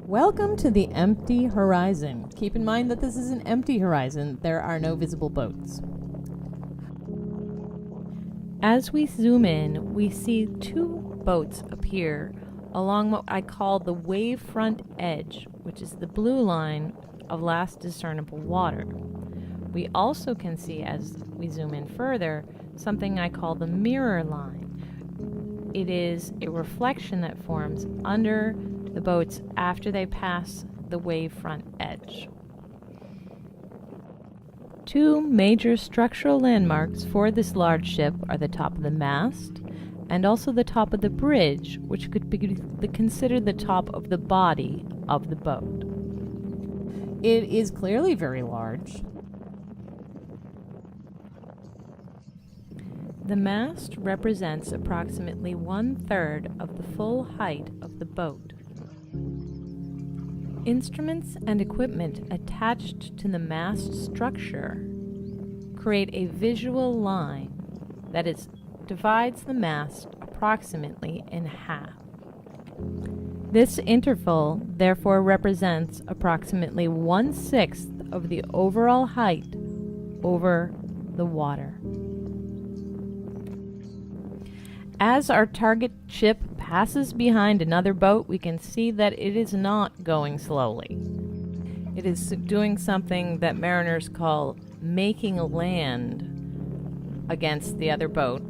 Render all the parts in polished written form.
Welcome to the empty horizon. Keep in mind that this is an empty horizon. There are no visible boats. As we zoom in, we see two boats appear along what I call the wavefront edge, which is the blue line of last discernible water. We also can see, as we zoom in further, something I call the mirror line. It is a reflection that forms under the boats after they pass the wavefront edge. Two major structural landmarks for this large ship are the top of the mast and also the top of the bridge, which could be considered the top of the body of the boat. It is clearly very large. The mast represents approximately 1/3 of the full height of the boat. Instruments and equipment attached to the mast structure create a visual line that divides the mast approximately in half. This interval therefore represents approximately 1/6 of the overall height over the water. As our target ship passes behind another boat, we can see that it is not going slowly. It is doing something that mariners call making a land against the other boat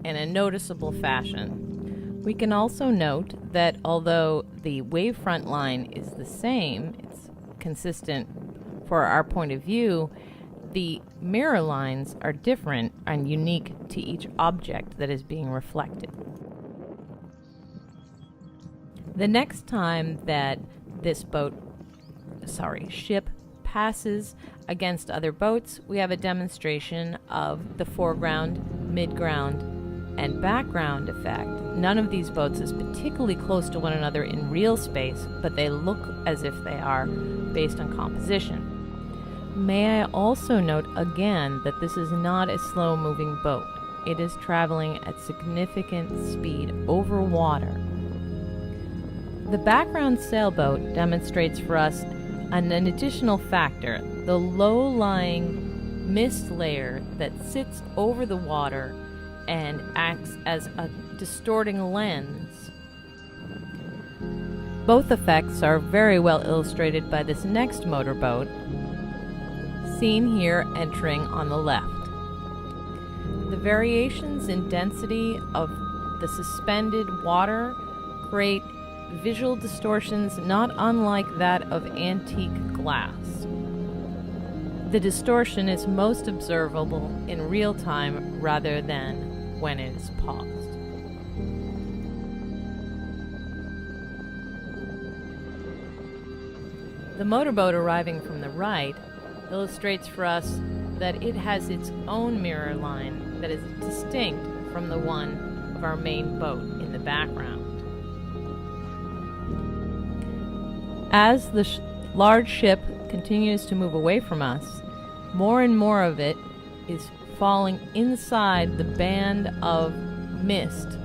in a noticeable fashion. We can also note that although the wavefront line is the same, it's consistent for our point of view, the mirror lines are different and unique to each object that is being reflected. The next time that this ship passes against other boats, we have a demonstration of the foreground, midground, and background effect. None of these boats is particularly close to one another in real space, but they look as if they are based on composition. May I also note again that this is not a slow-moving boat. It is traveling at significant speed over water. The background sailboat demonstrates for us an additional factor, the low-lying mist layer that sits over the water and acts as a distorting lens. Both effects are very well illustrated by this next motorboat, seen here entering on the left. The variations in density of the suspended water create visual distortions not unlike that of antique glass. The distortion is most observable in real time rather than when it is paused. The motorboat arriving from the right illustrates for us that it has its own mirror line that is distinct from the one of our main boat in the background. As the large ship continues to move away from us, more and more of it is falling inside the band of mist.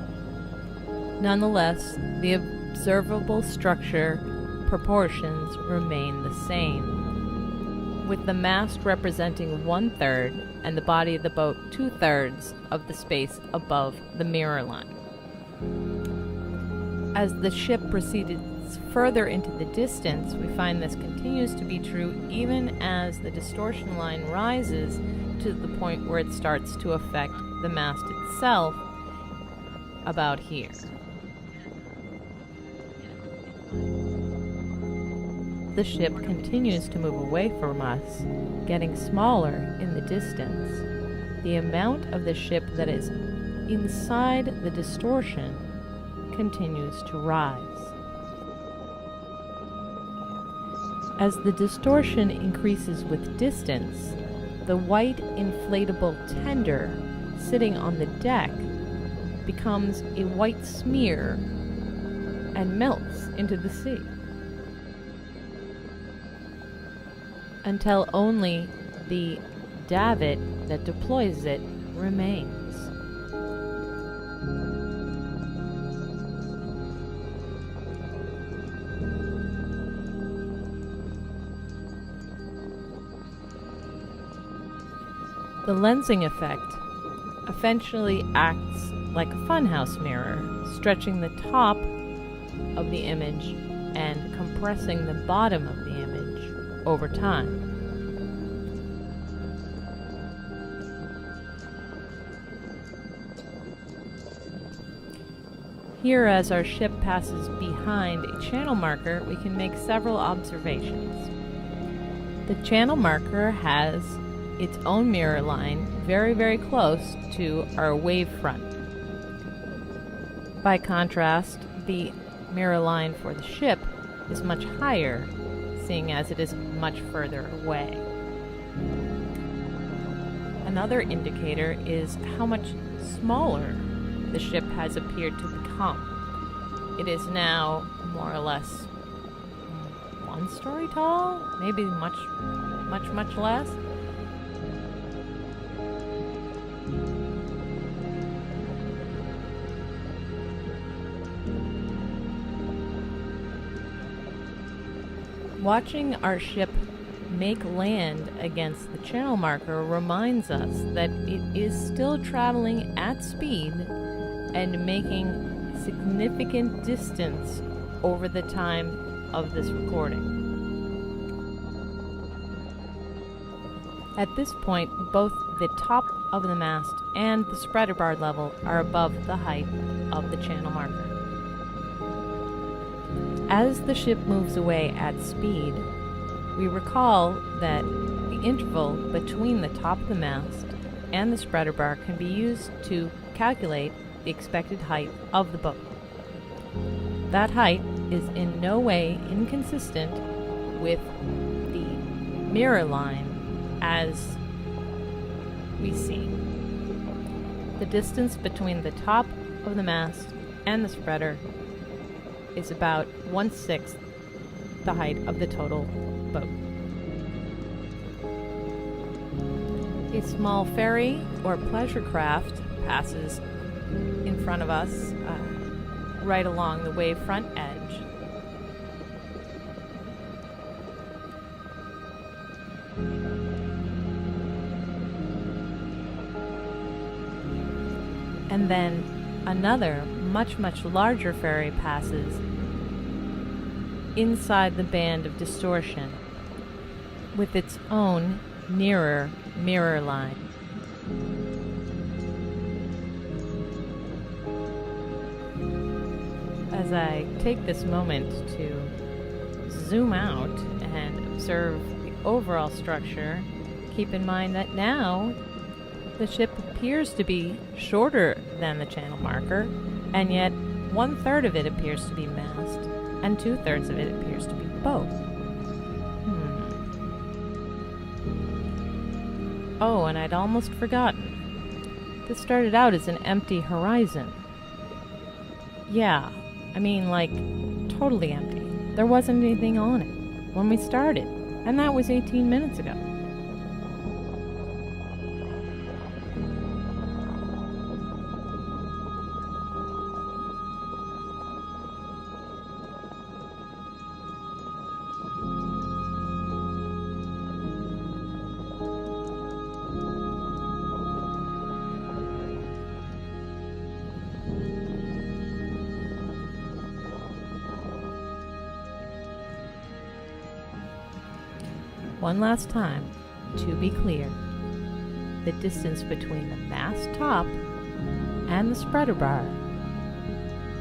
Nonetheless, the observable structure proportions remain the same, with the mast representing 1/3 and the body of the boat 2/3 of the space above the mirror line. As the ship proceeds further into the distance, we find this continues to be true even as the distortion line rises to the point where it starts to affect the mast itself about here. The ship continues to move away from us, getting smaller in the distance. The amount of the ship that is inside the distortion continues to rise. As the distortion increases with distance, the white inflatable tender sitting on the deck becomes a white smear and melts into the sea, until only the davit that deploys it remains. The lensing effect essentially acts like a funhouse mirror, stretching the top of the image and compressing the bottom of the image over time. Here, as our ship passes behind a channel marker, we can make several observations. The channel marker has its own mirror line very, very close to our wavefront. By contrast, the mirror line for the ship is much higher, seeing as it is much further away. Another indicator is how much smaller the ship has appeared to become. It is now more or less 1 story tall, maybe much less. Watching our ship make land against the channel marker reminds us that it is still traveling at speed and making significant distance over the time of this recording. At this point, both the top of the mast and the spreader bar level are above the height of the channel marker. As the ship moves away at speed, we recall that the interval between the top of the mast and the spreader bar can be used to calculate the expected height of the boat. That height is in no way inconsistent with the mirror line as we see. The distance between the top of the mast and the spreader is about 1/6 the height of the total boat. A small ferry or pleasure craft passes in front of us right along the wavefront edge. And then another much larger ferry passes inside the band of distortion with its own nearer mirror line. As I take this moment to zoom out and observe the overall structure, keep in mind that now the ship appears to be shorter than the channel marker, and yet 1/3 of it appears to be mast, and 2/3 of it appears to be boat. Oh, and I'd almost forgotten. This started out as an empty horizon. Yeah, I mean, like, totally empty. There wasn't anything on it when we started, and that was 18 minutes ago. One last time, to be clear, the distance between the mast top and the spreader bar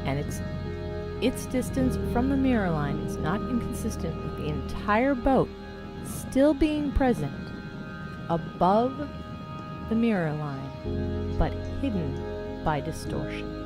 and its distance from the mirror line is not inconsistent with the entire boat still being present above the mirror line, but hidden by distortion.